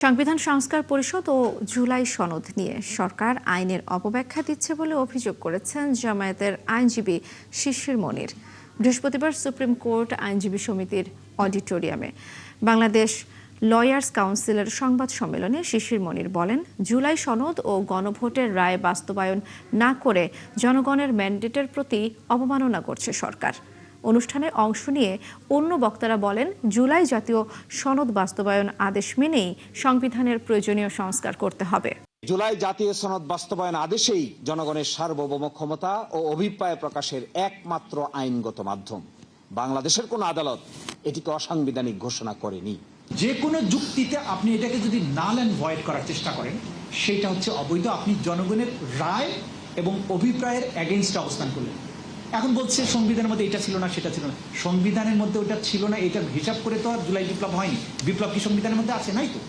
সংবিধান সংস্কার পরিষদ ও জুলাই সনদ নিয়ে সরকার আইনের অপব্যাখ্যা দিচ্ছে বলে অভিযোগ করেছেন জামায়াতের আইনজীবী শিশির মনির। বৃহস্পতিবার সুপ্রিম কোর্ট আইনজীবী সমিতির অডিটোরিয়ামে বাংলাদেশ লয়ার্স কাউন্সিলের সংবাদ সম্মেলনে শিশির মনির বলেন, জুলাই সনদ ও গণভোটের রায় বাস্তবায়ন না করে জনগণের ম্যান্ডেটের প্রতি অবমাননা করছে সরকার। অনুষ্ঠানে অংশ নিয়ে অন্য বক্তারা বলেন, জুলাই জাতীয় সনদ বাস্তবায়ন আদেশ মেনেই সংবিধানের প্রয়োজনীয় সংস্কার করতে হবে। জুলাই জাতীয় সনদ বাস্তবায়ন আদেশেই জনগণের সার্বভৌম ক্ষমতা ও অভিপ্রায় প্রকাশের একমাত্র আইনগত মাধ্যম। বাংলাদেশের কোন আদালত এটিকে অসাংবিধানিক ঘোষণা করেনি। যে কোনো যুক্তিতে আপনি এটাকে যদি নাল অ্যান্ড ভয়েড করার চেষ্টা করেন, সেটা হচ্ছে অবৈধ। আপনি জনগণের রায় এবং অভিপ্রায়ের এগেইনস্টে অবস্থান করলেন। এখন বলছে সংবিধানের মধ্যে এটা ছিল না, সেটা ছিল না। সংবিধানের মধ্যে ওটা ছিল না, এটার হিসাব করে তো আর জুলাই বিপ্লব হয়নি। বিপ্লব কি সংবিধানের মধ্যে আছে? নাই তো।